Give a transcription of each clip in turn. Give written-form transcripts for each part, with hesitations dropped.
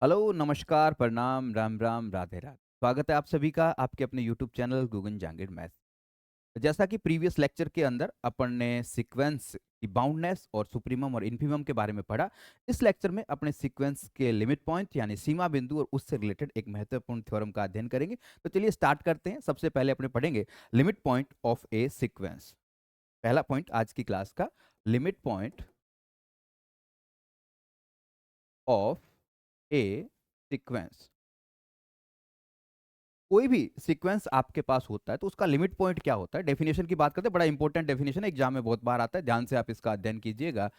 Hello, नमस्कार, प्रणाम, राम राम, राधे राधे। स्वागत है आप सभी का आपके अपने यूट्यूब चैनल गगन जहांगीर मैथ्स। जैसा कि प्रीवियस लेक्चर के अंदर अपन ने सीक्वेंस की बाउंडनेस और सुप्रीमम और इन्फीमम के बारे में पढ़ा। इस लेक्चर में अपने सीक्वेंस के लिमिट पॉइंट यानी सीमा बिंदु और उससे रिलेटेड एक महत्वपूर्ण थ्योरम का अध्ययन करेंगे। तो चलिए स्टार्ट करते हैं। सबसे पहले अपने पढ़ेंगे limit point of A sequence. पहला पॉइंट आज की क्लास का, limit point of A sequence. कोई भी सीक्वेंस आपके पास होता है तो उसका लिमिट पॉइंट क्या होता है, डेफिनेशन की बात करते हैं। बड़ा इंपॉर्टेंट डेफिनेशन है, एग्जाम में बहुत बार आता है, ध्यान से आप इसका अध्ययन कीजिएगा।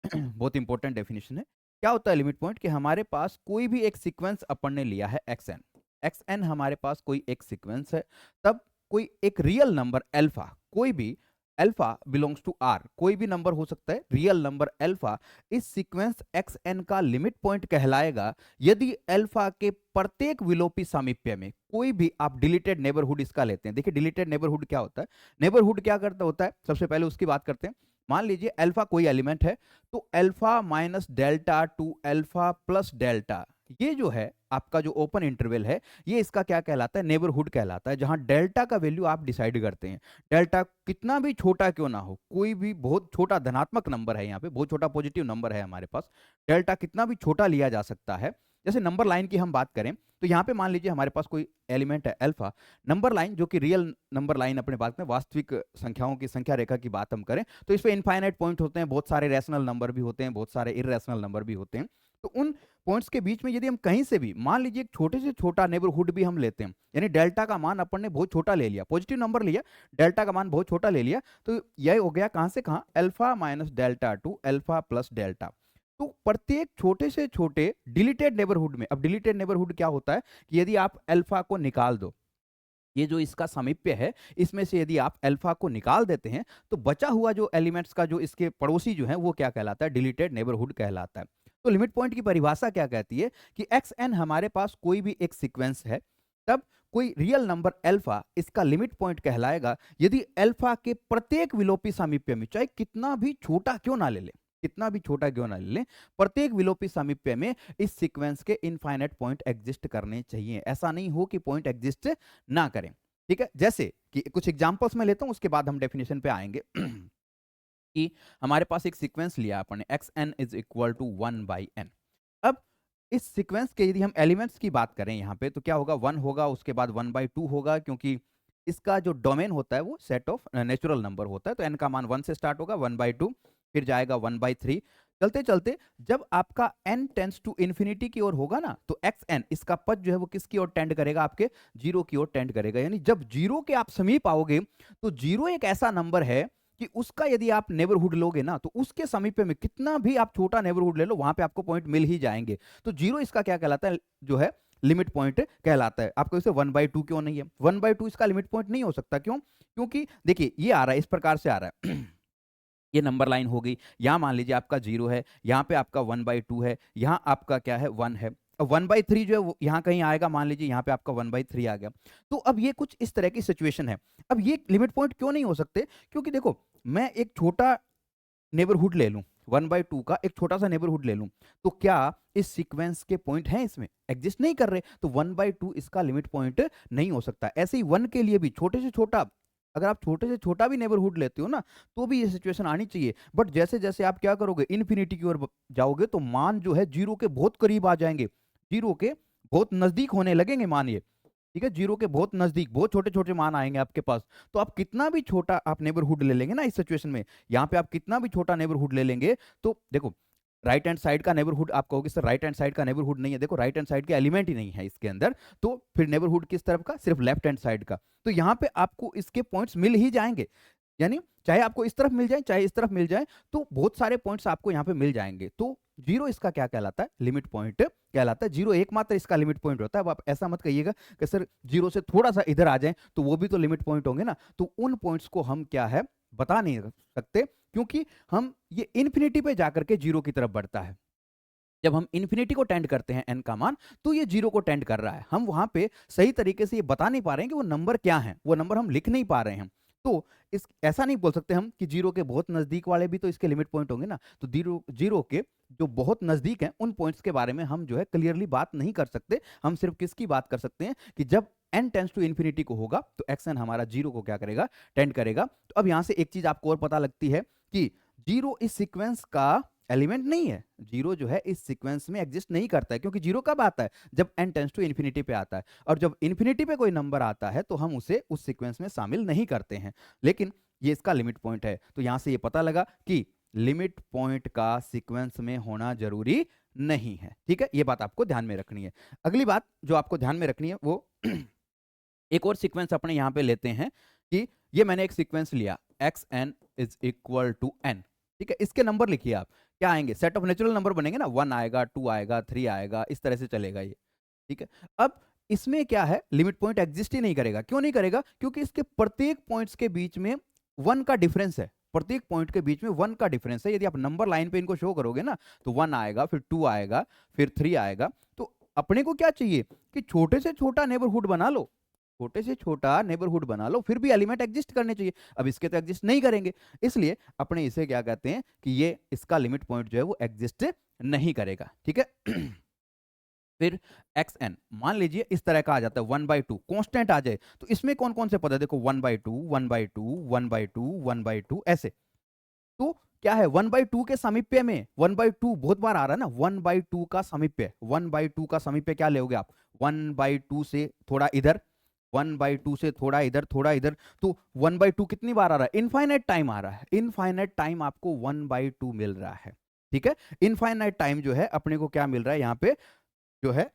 बहुत इंपॉर्टेंट डेफिनेशन है। क्या होता है लिमिट पॉइंट? कि हमारे पास कोई भी एक सीक्वेंस अपन ने लिया है एक्स एन। एक्स एन हमारे पास कोई एक सीक्वेंस है, तब कोई एक रियल नंबर एल्फा, कोई भी एल्फा बिलोंग्स टू आर, कोई भी नंबर हो सकता है, रियल नंबर एल्फा इस सीक्वेंस एक्स एन का लिमिट पॉइंट कहलाएगा यदि एल्फा के प्रत्येक विलोपी सामीप्य में कोई भी आप डिलीटेड नेबरहुड इसका लेते हैं। देखिए डिलीटेड नेबरहुड क्या होता है, नेबरहुड क्या करता होता है, सबसे पहले उसकी बात करते हैं। मान लीजिए अल्फा कोई एलिमेंट है, तो alpha minus delta two alpha plus delta, ये जो है आपका जो ओपन इंटरवल है, ये इसका क्या कहलाता है, नेबरहुड कहलाता है, जहां डेल्टा का वैल्यू आप डिसाइड करते हैं। डेल्टा कितना भी छोटा क्यों ना हो, कोई भी बहुत छोटा धनात्मक नंबर है, यहाँ पे बहुत छोटा पॉजिटिव नंबर है हमारे पास, डेल्टा कितना भी छोटा लिया जा सकता है। जैसे नंबर लाइन की हम बात करें तो यहाँ पे मान लीजिए हमारे पास कोई एलिमेंट है अल्फा, नंबर लाइन जो कि रियल नंबर लाइन अपने बात में, वास्तविक संख्याओं की संख्या रेखा की बात हम करें तो इस पे इनफाइनाइट पॉइंट होते हैं, बहुत सारे रैशनल नंबर भी होते हैं, बहुत सारे इररेशनल नंबर भी होते हैं। तो उन पॉइंट्स के बीच में यदि हम कहीं से भी मान लीजिए एक छोटे से छोटा नेबरहुड भी हम लेते हैं, यानी डेल्टा का मान अपन ने बहुत छोटा ले लिया, पॉजिटिव नंबर लिया, डेल्टा का मान बहुत छोटा ले लिया, तो यह हो गया कहां से कहां, alpha minus delta two alpha plus delta. तो प्रत्येक छोटे से छोटे डिलीटेड नेबरहुड में, अब डिलीटेड नेबरहुड क्या होता है कि यदि आप अल्फा को निकाल दो, ये जो इसका सामीप्य है, इसमें से यदि आप अल्फा को निकाल देते हैं तो बचा हुआ जो एलिमेंट्स का जो इसके पड़ोसी जो है वो क्या कहलाता है, डिलीटेड नेबरहुड कहलाता है। तो लिमिट पॉइंट की परिभाषा क्या कहती है कि एक्स एन हमारे पास कोई भी एक सीक्वेंस है, तब कोई रियल नंबर अल्फा इसका लिमिट पॉइंट कहलाएगा यदि अल्फा के प्रत्येक विलोपी सामीप्य में, चाहे कितना भी छोटा क्यों ना ले ले, कितना भी छोटा क्यों ना ले लें, प्रत्येक विलोपी सामीप्य में इस सीक्वेंस के इनफाइनाइट पॉइंट एग्जिस्ट करने चाहिए। ऐसा नहीं हो कि पॉइंट एग्जिस्ट ना करें। ठीक है, जैसे कि कुछ एग्जांपल्स में लेता हूं, उसके बाद हम डेफिनेशन पे आएंगे। कि हमारे पास एक सीक्वेंस लिया अपन ने, x n is equal to one by n. अब इस सीक्वेंस के यदि हम एलिमेंट्स की बात करें यहाँ पे तो क्या होगा, वन होगा, उसके बाद वन बाई टू होगा, क्योंकि इसका जो डोमेन होता है वो सेट ऑफ नेचुरल नंबर होता है, तो एन का मान वन से स्टार्ट होगा, वन बाई टू, फिर जाएगा वन बाई थ्री। चलते चलते जब आपका एन टेंस टू इन्फिनिटी की ओर होगा ना, तो एक्स एन इसका पद जो है वो किसकी ओर टेंड करेगा, आपके जीरो की ओर टेंड करेगा। यानी जब जीरो के आप समीप आओगे तो जीरो एक ऐसा नंबर है कि उसका यदि आप नेबरहुड लोगे ना तो उसके समीप में कितना भी आप छोटा नेबरहुड ले लो वहां पे आपको पॉइंट मिल ही जाएंगे। तो जीरो इसका क्या कहलाता है, जो है लिमिट पॉइंट कहलाता है। आपको इसे वन बाई टू क्यों नहीं है, वन बाई टू इसका लिमिट पॉइंट नहीं हो सकता, क्यों? क्योंकि देखिए ये आ रहा है, इस प्रकार से आ रहा है। ये नंबर लाइन हो गई, यहाँ मान लीजिए आपका जीरो है, यहाँ पे आपका वन बाई टू है, यहाँ आपका क्या है, वन है। वन बाई थ्री जो है यहाँ कहीं आएगा, मान लीजिए यहाँ पे आपका वन बाई थ्री आ गया। तो अब ये कुछ इस तरह की सिचुएशन है। अब ये लिमिट पॉइंट क्यों नहीं हो सकते, क्योंकि देखो मैं एक छोटा नेबरहुड ले लूं, वन बाई टू का एक छोटा सा नेबरहुड ले लूं, तो क्या इस सीक्वेंस के पॉइंट हैं इसमें, एग्जिस्ट नहीं कर रहे, तो वन बाई टू इसका लिमिट पॉइंट नहीं हो सकता। ऐसे ही वन के लिए भी छोटे से छोटा, अगर आप छोटे से छोटा भी नेबरहुड लेते हो ना तो भी ये सिचुएशन आनी चाहिए। बट जैसे जैसे आप क्या करोगे, इन्फिनिटी की ओर जाओगे तो मान जो है जीरो के बहुत करीब आ जाएंगे, जीरो के बहुत नजदीक होने लगेंगे मान ये। ठीक है, जीरो के बहुत नजदीक बहुत छोटे छोटे मान आएंगे आपके पास। तो आप कितना भी छोटा आप नेबरहुड ले लेंगे ना इस सिचुएशन में, यहाँ पे आप कितना भी छोटा नेबरहुड ले लेंगे तो देखो राइट हैंड साइड का नेबरहुड, आप कहोगे सर राइट हैंड साइड का नेबरहुड नहीं है, देखो राइट हैंड साइड के एलिमेंट ही नहीं है इसके अंदर, तो फिर नेबरहुड किस तरफ का, सिर्फ लेफ्ट हैंड साइड का। तो यहाँ पे आपको इसके पॉइंट्स मिल ही जाएंगे, यानी चाहे आपको इस तरफ मिल जाए चाहे इस तरफ मिल जाए, तो बहुत सारे पॉइंट्स आपको यहाँ पे मिल जाएंगे। तो जीरो इसका क्या कहलाता है, लिमिट पॉइंट कहलाता है। जीरो एकमात्र इसका लिमिट पॉइंट होता है। अब आप ऐसा मत कहिएगा कि सर जीरो से थोड़ा सा इधर आ जाए तो वो भी तो लिमिट पॉइंट होंगे ना, तो उन पॉइंट्स को हम क्या है बता नहीं सकते, क्योंकि हम ये इन्फिनिटी पे जाकर के जीरो की तरफ बढ़ता है। जब हम इन्फिनिटी को टेंड करते हैं एन का मान, तो ये जीरो को टेंड कर रहा है। हम वहां पे सही तरीके से ये बता नहीं पा रहे हैं कि वो नंबर क्या है, वो नंबर हम लिख नहीं पा रहे हैं। तो इस ऐसा नहीं बोल सकते हम कि जीरो के बहुत नजदीक वाले भी तो इसके लिमिट पॉइंट होंगे ना, तो जीरो जीरो के जो बहुत नजदीक हैं उन पॉइंट्स के बारे में हम जो है क्लियरली बात नहीं कर सकते। हम सिर्फ किसकी बात कर सकते हैं कि जब n टेंस टू इन्फिनिटी को होगा तो xn हमारा जीरो को क्या करेगा, टेंड करेगा। तो अब यहां से एक चीज आपको और पता लगती है कि जीरो इस सीक्वेंस का एलिमेंट नहीं है। जीरो जो है इस सीक्वेंस में एग्जिस्ट नहीं करता है, क्योंकि जीरो कब आता है, जब n टेंस टू इन्फिनिटी पे आता है, और जब इन्फिनिटी पे कोई नंबर आता है तो हम उसे उस सीक्वेंस में शामिल नहीं करते हैं। लेकिन ये इसका लिमिट पॉइंट है, तो यहां से ये पता लगा कि लिमिट पॉइंट का सीक्वेंस में होना जरूरी नहीं है। ठीक है, ये बात आपको ध्यान में रखनी है। अगली बात जो आपको ध्यान में रखनी है वो एक और सीक्वेंस अपने यहां पे लेते हैं कि ये मैंने एक सीक्वेंस लिया xn is equal to n। ठीक है, इसके नंबर लिखिए आप, क्या आएंगे, सेट ऑफ नेचुरल नंबर बनेंगे ना, 1 आएगा, 2 आएगा, 3 आएगा, इस तरह से चलेगा ये। ठीक है, अब इसमें क्या है, लिमिट पॉइंट एग्जिस्ट ही नहीं करेगा। क्यों नहीं करेगा, क्योंकि इसके प्रत्येक पॉइंट्स के बीच में 1 का डिफरेंस है। प्रत्येक पॉइंट के बीच में 1 का डिफरेंस है। यदि आप नंबर लाइन पे इनको शो करोगे ना तो 1 आएगा, फिर 2 आएगा, फिर 3 आएगा। तो अपने को क्या चाहिए कि छोटे से छोटा नेबरहुड बना लो, छोटे से छोटा नेबरहुड बना लो, फिर भी एलिमेंट एग्जिस्ट करने चाहिए। अब इसके तो एग्जिस्ट नहीं करेंगे, इसलिए अपने इसे क्या कहते हैं कि ये इसका लिमिट पॉइंट जो है वो एग्जिस्ट नहीं करेगा। ठीक है फिर xn मान लीजिए इस तरह का आ जाता है 1/2 कांस्टेंट आ जाए, तो इसमें कौन कौन से पद है, देखो 1/2 1/2 1/2 1/2 ऐसे। तो क्या है, 1/2 के सामीप्य में 1/2 बहुत बार आ रहा है ना, 1/2 का सामीप्य, 1/2 का सामीप्य क्या लेोगे आप, 1/2 से थोड़ा इधर, 1/2 से थोड़ा इधर, थोड़ा इधर, तो 1/2 कितनी बार आ रहा है, इनफाइनाइट टाइम आ रहा है। इनफाइनाइट टाइम आपको 1/2 मिल रहा है। ठीक है, इनफाइनाइट टाइम जो है अपने को क्या मिल रहा है यहाँ पे जो है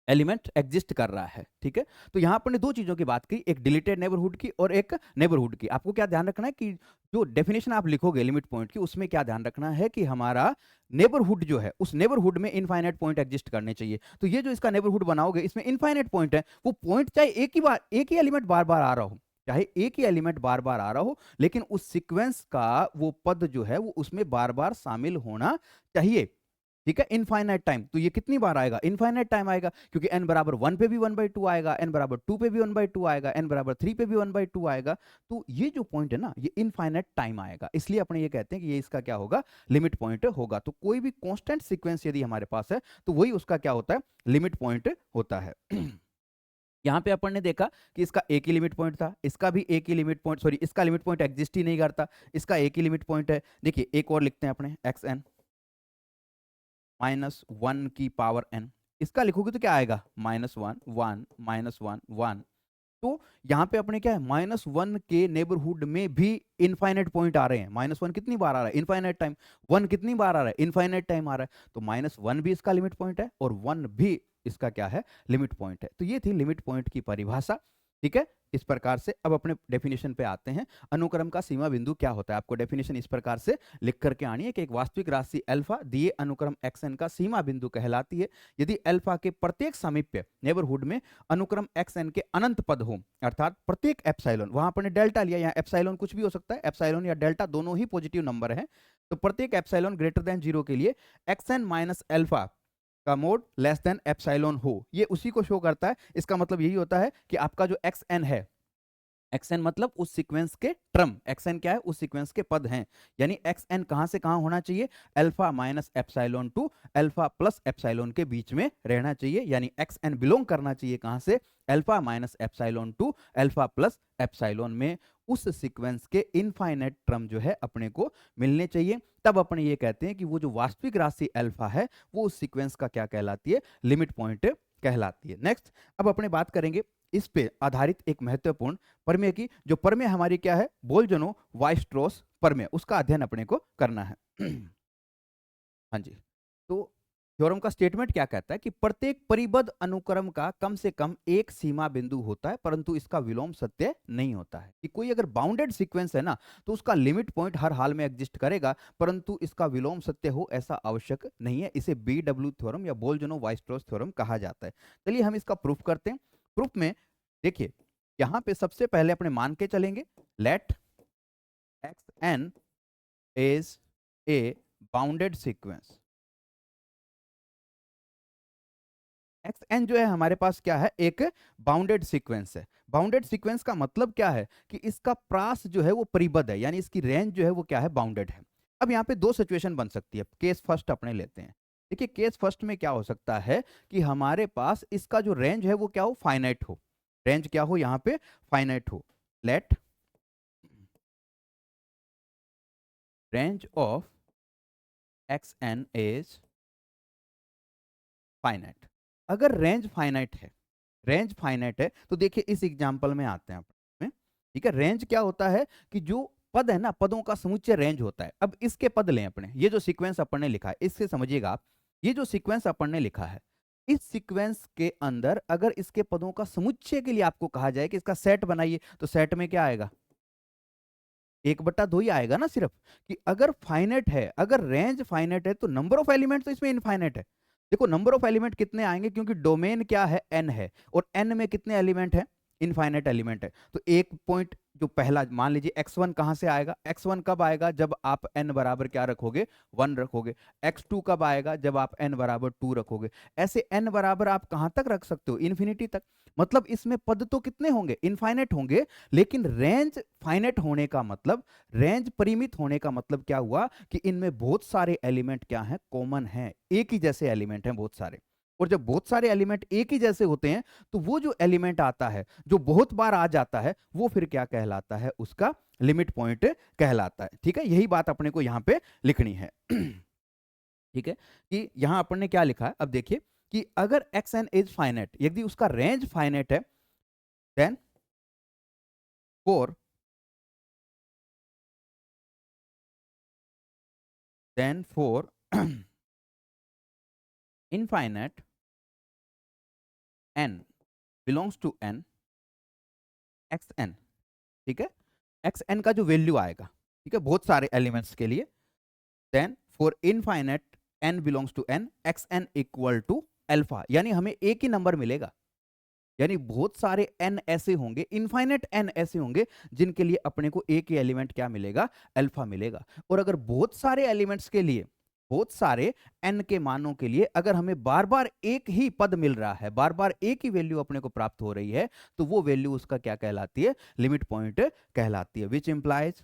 एलिमेंट एग्जिस्ट कर रहा है। ठीक है, तो यहां पर ने दो चीजों की बात की, एक डिलीटेड नेबरहुड की और एक नेबरहुड की। आपको क्या ध्यान रखना है कि जो डेफिनेशन आप लिखोगे लिमिट पॉइंट की, उसमें क्या ध्यान रखना है कि हमारा नेबरहुड जो है उस नेबरहुड में इनफाइनाइट पॉइंट एग्जिस्ट करने चाहिए। तो ये जो इसका नेबरहुड बनाओगे इसमें इनफाइनाइट पॉइंट है, वो पॉइंट चाहे एक ही एलिमेंट बार बार आ रहा हो, चाहे एक ही एलिमेंट बार बार आ रहा हो, लेकिन उस सीक्वेंस का वो पद जो है वो उसमें बार बार शामिल होना चाहिए। ठीक है, इनफाइनाइट टाइम, तो ये कितनी बार आएगा, इनफाइनाइट टाइम आएगा, क्योंकि n बराबर 1 पे भी 1/2 आएगा, n बराबर 2 पे भी 1/2 आएगा, n बराबर 3 पे भी 1/2 आएगा। तो ये जो पॉइंट है ना ये इनफाइनाइट टाइम आएगा, इसलिए अपने ये कहते हैं कि ये इसका क्या होगा, लिमिट पॉइंट होगा। तो कोई भी कांस्टेंट सीक्वेंस यदि हमारे पास है तो वही उसका क्या होता है, लिमिट पॉइंट होता है। यहाँ पे अपन ने देखा कि इसका एक ही लिमिट पॉइंट था, इसका भी एक ही लिमिट पॉइंट, सॉरी इसका लिमिट पॉइंट एग्जिस्ट ही नहीं करता, इसका एक ही लिमिट पॉइंट है। देखिए एक और लिखते हैं अपने xn -1 की पावर n, इसका लिखोगे तो क्या आएगा, -1 1 -1 1। तो यहाँ पे अपने क्या है, -1 के नेबरहुड में भी इनफाइनाइट पॉइंट आ रहे हैं। -1 कितनी बार आ रहा है, इनफाइनाइट टाइम, 1 कितनी बार आ रहा है, इनफाइनाइट टाइम आ रहा है। तो -1 भी इसका लिमिट पॉइंट है और 1 भी इसका क्या है, लिमिट पॉइंट है। तो ये थी लिमिट पॉइंट की परिभाषा। ठीक है, इस प्रकार से अब अपने डेफिनेशन पे आते हैं। अनुक्रम का सीमा बिंदु क्या होता है, आपको डेफिनेशन इस प्रकार से लिख करके आनी है कि एक वास्तविक राशि अल्फा दिए अनुक्रम xn का सीमा बिंदु कहलाती है यदि अल्फा के प्रत्येक सामीप्य नेबरहुड में अनुक्रम xn के अनंत पद हो, अर्थात प्रत्येक एप्सिलॉन, वहां पर डेल्टा लिया, यहाँ एप्सिलॉन कुछ भी हो सकता है, एप्सिलॉन या डेल्टा दोनों ही पॉजिटिव नंबर है। तो प्रत्येक एप्सिलॉन ग्रेटर देन 0 के लिए xn माइनस अल्फा का मोड लेस देन एप्सिलॉन हो, ये उसी को शो करता है। इसका मतलब यही होता है कि आपका जो xn है, xn मतलब उस सीक्वेंस के टर्म, xn क्या है, उस सीक्वेंस के पद हैं। यानी xn कहां से कहां होना चाहिए, alpha minus epsilon to alpha plus epsilon के बीच में रहना चाहिए। यानी xn बिलोंग करना चाहिए कहां से, alpha minus epsilon to alpha plus epsilon में। उस सीक्वेंस के इनफाइनाइट टर्म जो है अपने को मिलने चाहिए। तब अपने ये कहते हैं कि वो जो वास्तविक राशि अल्फा है वो उस सीक्वेंस का क्या कहलाती है, लिमिट पॉइंट कहलाती है। नेक्स्ट, अब अपने बात करेंगे इस पे आधारित एक महत्वपूर्ण प्रमेय की, जो प्रमेय हमारी क्या है, बोल्जनो वाइस्ट्रोस प्रमेय, उसका अध्ययन अपने को करना है। हाँ जी, तो थ्योरम का स्टेटमेंट क्या कहता है कि प्रत्येक परिबद्ध अनुक्रम का कम से कम एक सीमा बिंदु होता है, परंतु इसका विलोम सत्य नहीं होता है। कि कोई अगर बाउंडेड सीक्वेंस है ना तो उसका लिमिट पॉइंट हर हाल में एग्जिस्ट करेगा, परंतु इसका विलोम सत्य हो ऐसा आवश्यक नहीं है। इसे BW थ्योरम या बोल्जनो वाइस्ट्रोस थ्योरम कहा जाता है। चलिए हम इसका प्रूफ करते हैं। प्रूफ में देखिए, यहां पे सबसे पहले अपने मान के चलेंगे, let xn is a bounded sequence, x n जो है हमारे पास क्या है, एक बाउंडेड सीक्वेंस है। बाउंडेड सीक्वेंस का मतलब क्या है कि इसका प्रास जो है वो परिबद्ध है, यानी इसकी रेंज जो है वो क्या है, बाउंडेड है। अब यहाँ पे दो सिचुएशन बन सकती है, केस फर्स्ट अपने लेते हैं। देखिए केस फर्स्ट में क्या हो सकता है कि हमारे पास इसका जो रेंज है वो क्या हो, फाइनाइट हो। रेंज क्या हो यहाँ पे, फाइनाइट हो। Let range of x n is finite. अगर रेंज फाइनाइट है, रेंज फाइनाइट है तो देखिए इस एग्जांपल में आते हैं अपने, ठीक है। रेंज क्या होता है कि जो पद है ना, पदों का समुच्चय रेंज होता है। अब इसके पद लें अपने, ये जो सीक्वेंस अपन ने लिखा है इससे समझिएगा आप, ये जो सीक्वेंस अपन ने लिखा है, इस सीक्वेंस के अंदर अगर इसके पदों का समुच्चय के लिए आपको कहा जाए कि इसका सेट बनाइए, तो सेट में क्या आएगा, 1/2 ही आएगा ना सिर्फ। कि अगर फाइनाइट है, अगर रेंज फाइनाइट है तो नंबर ऑफ एलिमेंट तो इसमें इनफाइनाइट है। देखो नंबर ऑफ एलिमेंट कितने आएंगे, क्योंकि डोमेन क्या है, एन है, और एन में कितने एलिमेंट है, इनफाइनाइट एलिमेंट है। तो एक पॉइंट जो पहला मान लीजिए x1 कहां से आएगा, x1 कब आएगा, जब आप n बराबर क्या रखोगे, 1 रखोगे। x2 कब आएगा, जब आप n बराबर 2 रखोगे। ऐसे n बराबर आप कहां तक रख सकते हो, इन्फिनिटी तक। मतलब इसमें पद तो कितने होंगे, इनफाइनाइट होंगे, लेकिन रेंज फाइनाइट होने का मतलब, रेंज परिमित होने का मतलब क्या हुआ कि इनमें बहुत सारे एलिमेंट क्या हैं, कॉमन हैं, एक ही जैसे एलिमेंट हैं बहुत सारे। और जब बहुत सारे एलिमेंट एक ही जैसे होते हैं तो वो जो एलिमेंट आता है, जो बहुत बार आ जाता है, वो फिर क्या कहलाता है, उसका लिमिट पॉइंट कहलाता है। ठीक है, यही बात अपने को यहां पे लिखनी है। ठीक है, कि यहां अपन ने क्या लिखा है, अब देखिए कि अगर एक्स एन इज फाइनाइट, यदि उसका रेंज फाइनाइट है, then for infinite n belongs to n x n. ठीक है, एक्स एन का जो वैल्यू आएगा, ठीक है, बहुत सारे एलिमेंट्स के लिए, then for infinite n belongs to n, x n equal to alpha, यानी हमें एक ही नंबर मिलेगा। यानी बहुत सारे एन ऐसे होंगे, इनफाइनाइट एन ऐसे होंगे जिनके लिए अपने को एक ही एलिमेंट क्या मिलेगा, अल्फा मिलेगा। और अगर बहुत सारे एलिमेंट्स के लिए, बहुत सारे एन के मानों के लिए अगर हमें बार बार एक ही पद मिल रहा है, बार बार एक ही वैल्यू अपने को प्राप्त हो रही है, तो वो वैल्यू उसका क्या कहलाती है, लिमिट पॉइंट कहलाती है। Which implies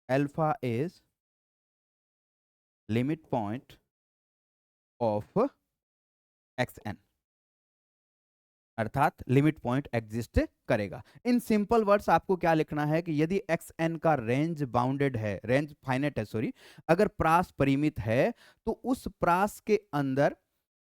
alpha is limit point of x n, अर्थात लिमिट पॉइंट एग्जिस्ट करेगा। इन सिंपल वर्ड्स आपको क्या लिखना है कि यदि एक्स एन का रेंज बाउंडेड है, रेंज फाइनाइट है सॉरी, अगर प्रास परिमित है, तो उस प्रास के अंदर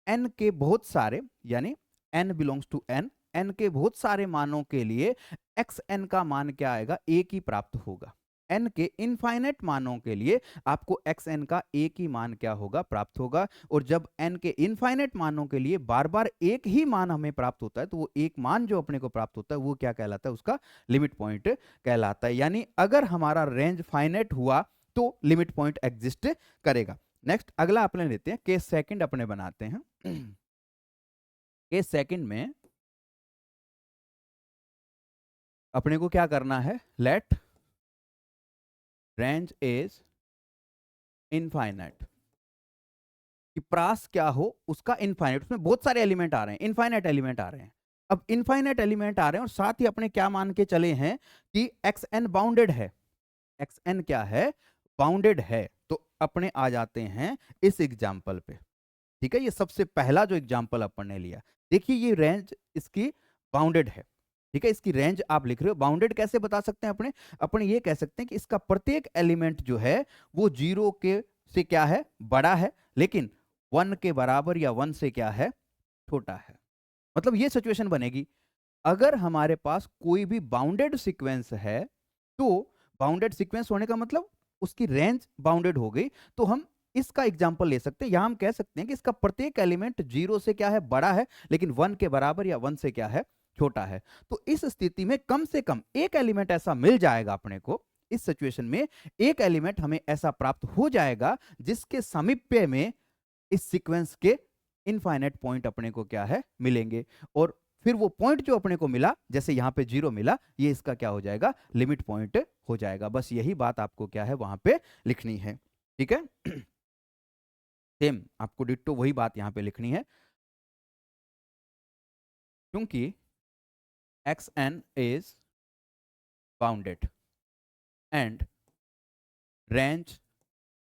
एन के बहुत सारे, यानी n belongs to n, n के बहुत सारे मानों के लिए एक्स एन का मान क्या आएगा, एक ही प्राप्त होगा। एन के इनफाइनाइट मानों के लिए आपको एक्स एन का एक ही मान क्या होगा, प्राप्त होगा। और जब एन के इनफाइनाइट मानों के लिए बार बार एक ही मान हमें प्राप्त होता है, तो वो एक मान जो अपने को प्राप्त होता है वो क्या कहलाता है, उसका लिमिट पॉइंट कहलाता है। यानी अगर हमारा रेंज फाइनाइट हुआ तो लिमिट पॉइंट एग्जिस्ट करेगा। नेक्स्ट अगला अपने लेते हैं, केस सेकंड अपने बनाते हैं। केस सेकंड में अपने को क्या करना है, लेट रेंज इज इनफाइनाइट, कि प्रास क्या हो उसका इनफाइनाइट, उसमें बहुत सारे एलिमेंट आ रहे हैं, इनफाइनाइट एलिमेंट आ रहे हैं। अब इनफाइनाइट एलिमेंट आ रहे हैं और साथ ही अपने क्या मान के चले हैं कि एक्स एन बाउंडेड है, एक्स एन क्या है, बाउंडेड है। तो अपने आ जाते हैं इस एग्जाम्पल पे। ठीक है, ये सबसे पहला जो एग्जाम्पल अपन ने लिया, देखिए ये रेंज इसकी बाउंडेड है। ठीक है, इसकी रेंज आप लिख रहे हो, बाउंडेड कैसे बता सकते हैं अपने, अपने ये कह सकते हैं कि इसका प्रत्येक एलिमेंट जो है वो जीरो के से क्या है, बड़ा है, लेकिन 1 के बराबर या 1 से क्या है, छोटा है। मतलब ये सिचुएशन बनेगी अगर हमारे पास कोई भी बाउंडेड सीक्वेंस है, तो बाउंडेड सीक्वेंस होने का मतलब उसकी रेंज बाउंडेड हो गई। तो हम इसका एग्जांपल ले सकते हैं, यहां हम कह सकते हैं कि इसका प्रत्येक एलिमेंट 0 से क्या है, बड़ा है, लेकिन 1 के बराबर या 1 से क्या है, छोटा है। तो इस स्थिति में कम से कम एक एलिमेंट ऐसा मिल जाएगा अपने को, इस सिचुएशन में एक एलिमेंट हमें ऐसा प्राप्त हो जाएगा जिसके सामीप्य में इस सीक्वेंस के इनफाइनाइट पॉइंट अपने को क्या है, मिलेंगे। और फिर वो पॉइंट जो अपने को मिला, जैसे यहां पे 0 मिला, ये इसका क्या हो जाएगा, लिमिट पॉइंट हो जाएगा। बस यही बात आपको क्या है वहां पे लिखनी है। ठीक है, सेम आपको डिट्टो वही बात यहां पे लिखनी है। क्योंकि xn is bounded and range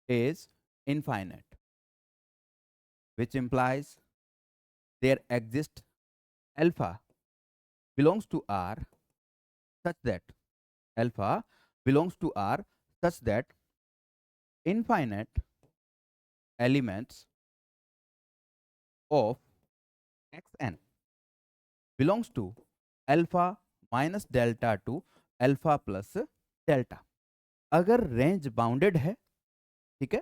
is infinite, which implies there exists alpha belongs to R such that alpha belongs to R such that infinite elements of xn belongs to alpha minus delta to alpha plus delta. अगर range bounded है, ठीक है,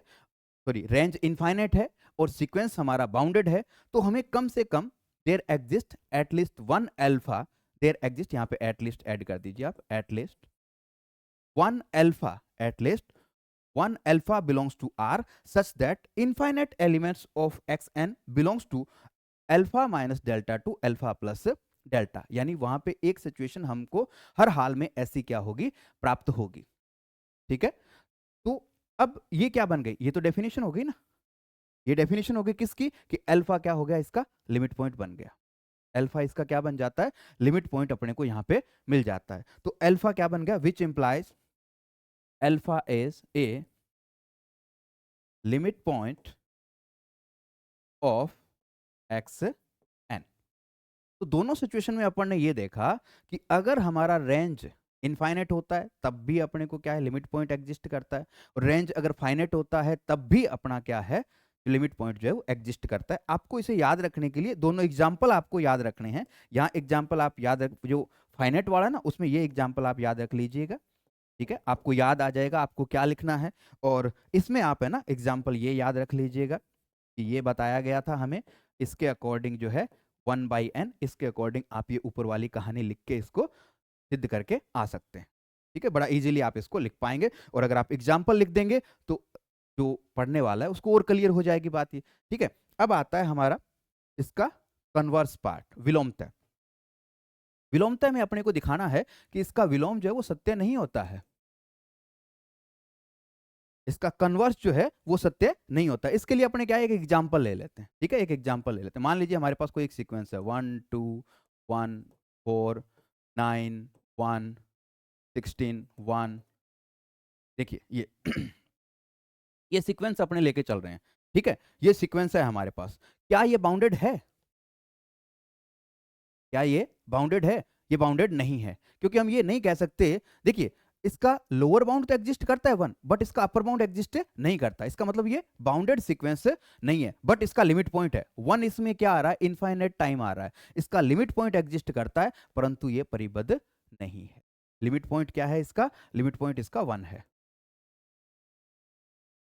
sorry range infinite है और sequence हमारा bounded है, तो हमें कम से कम there exist at least one alpha, there exist, यहां पे एटलीस्ट ऐड कर दीजिए आप, at least one alpha, at least one alpha belongs to R such that infinite elements of xn belongs to alpha minus delta to alpha plus delta. यानी वहां पे एक situation हमको हर हाल में ऐसी क्या होगी, प्राप्त होगी, ठीक है। तो अब ये क्या बन गई, ये तो डेफिनेशन हो गई ना, ये डेफिनेशन हो गई किसकी, कि अल्फा क्या हो गया, इसका लिमिट पॉइंट बन गया। अल्फा इसका क्या बन जाता है, लिमिट पॉइंट अपने को यहां पे मिल जाता है। तो अल्फा क्या बन गया, which implies alpha is a limit point of x n. तो दोनों सिचुएशन में अपन ने ये देखा कि अगर हमारा रेंज इनफाइनाइट होता है तब भी अपने को क्या है, लिमिट पॉइंट एग्जिस्ट करता है, और रेंज अगर फाइनाइट होता है तब भी अपना क्या है, लिमिट पॉइंट जो है वो एग्जिस्ट करता है। आपको इसे याद रखने के लिए दोनों एग्जाम्पल आपको याद रखने हैं। यहाँ एग्जाम्पल आप याद रख, जो फाइनाइट वाला ना उसमें ये एग्जाम्पल आप याद रख लीजिएगा, ठीक है, आपको याद आ जाएगा आपको क्या लिखना है। और इसमें आप है ना एग्जाम्पल ये याद रख लीजिएगा कि ये बताया गया था हमें, इसके अकॉर्डिंग जो है 1/n, इसके अकॉर्डिंग आप ये ऊपर वाली कहानी लिख के इसको सिद्ध करके आ सकते हैं, ठीक है, बड़ा इजीली आप इसको लिख पाएंगे। और अगर आप एग्जाम्पल लिख देंगे तो जो पढ़ने वाला है उसको और क्लियर हो जाएगी बात ये, ठीक है। अब आता है हमारा इसका कन्वर्स पार्ट, विलोमतय। विलोमतय में अपने को दिखाना है कि इसका विलोम जो है वो सत्य नहीं होता है, इसका कन्वर्स जो है वो सत्य नहीं होता। इसके लिए अपने क्या है, एक एग्जांपल ले लेते हैं, ठीक है, एक एग्जांपल ले लेते हैं। मान लीजिए हमारे पास कोई एक सीक्वेंस है 1 2 1 4 9 1 16 1, देखिए ये ये सीक्वेंस अपने लेके चल रहे हैं, ठीक है, ये सीक्वेंस है हमारे पास। क्या ये बाउंडेड है, क्या ये बाउंडेड है, ये बाउंडेड नहीं है, क्योंकि हम ये नहीं कह सकते। देखिए इसका लोअर बाउंड तो एग्जिस्ट करता है 1, बट इसका अपर बाउंड एग्जिस्ट नहीं करता, इसका मतलब ये बाउंडेड सीक्वेंस नहीं है, बट इसका लिमिट पॉइंट है 1। इसमें क्या आ रहा है, इनफाइनाइट टाइम आ रहा है, इसका लिमिट पॉइंट एग्जिस्ट करता है परंतु ये परिबद्ध नहीं है। लिमिट पॉइंट क्या है इसका, लिमिट पॉइंट इसका 1 है,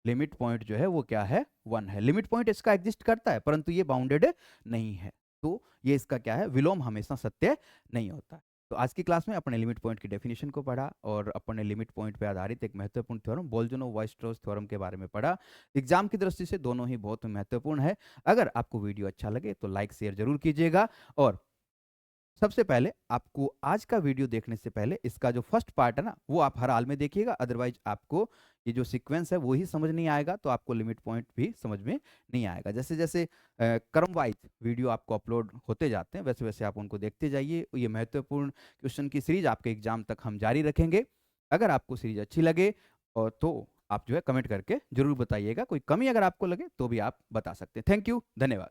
लिमिट पॉइंट जो है वो क्या है, 1 है। लिमिट पॉइंट इसका एग्जिस्ट करता है परंतु ये बाउंडेड नहीं है, तो ये इसका क्या है, विलोम हमेशा सत्य नहीं होता। तो आज की क्लास में अपने लिमिट पॉइंट की डेफिनेशन को पढ़ा और अपने लिमिट पॉइंट पे आधारित एक महत्वपूर्ण थ्योरम बोल्जनो-वाइट-स्ट्रॉस थ्योरम के बारे में पढ़ा। एग्जाम की दृष्टि से दोनों ही बहुत महत्वपूर्ण है। अगर आपको वीडियो अच्छा लगे तो लाइक शेयर जरूर कीजिएगा, और सबसे पहले आपको आज का वीडियो देखने से पहले इसका जो फर्स्ट पार्ट है ना वो आप हर हाल में देखिएगा, अदरवाइज आपको ये जो सीक्वेंस है वो ही समझ नहीं आएगा, तो आपको लिमिट पॉइंट भी समझ में नहीं आएगा। जैसे जैसे क्रम वाइज वीडियो आपको अपलोड होते जाते हैं वैसे वैसे आप उनको देखते जाइए। ये महत्वपूर्ण क्वेश्चन की सीरीज आपके एग्जाम तक हम जारी रखेंगे। अगर आपको सीरीज अच्छी लगे और तो आप जो है कमेंट करके जरूर बताइएगा, कोई कमी अगर आपको लगे तो भी आप बता सकते हैं। थैंक यू, धन्यवाद।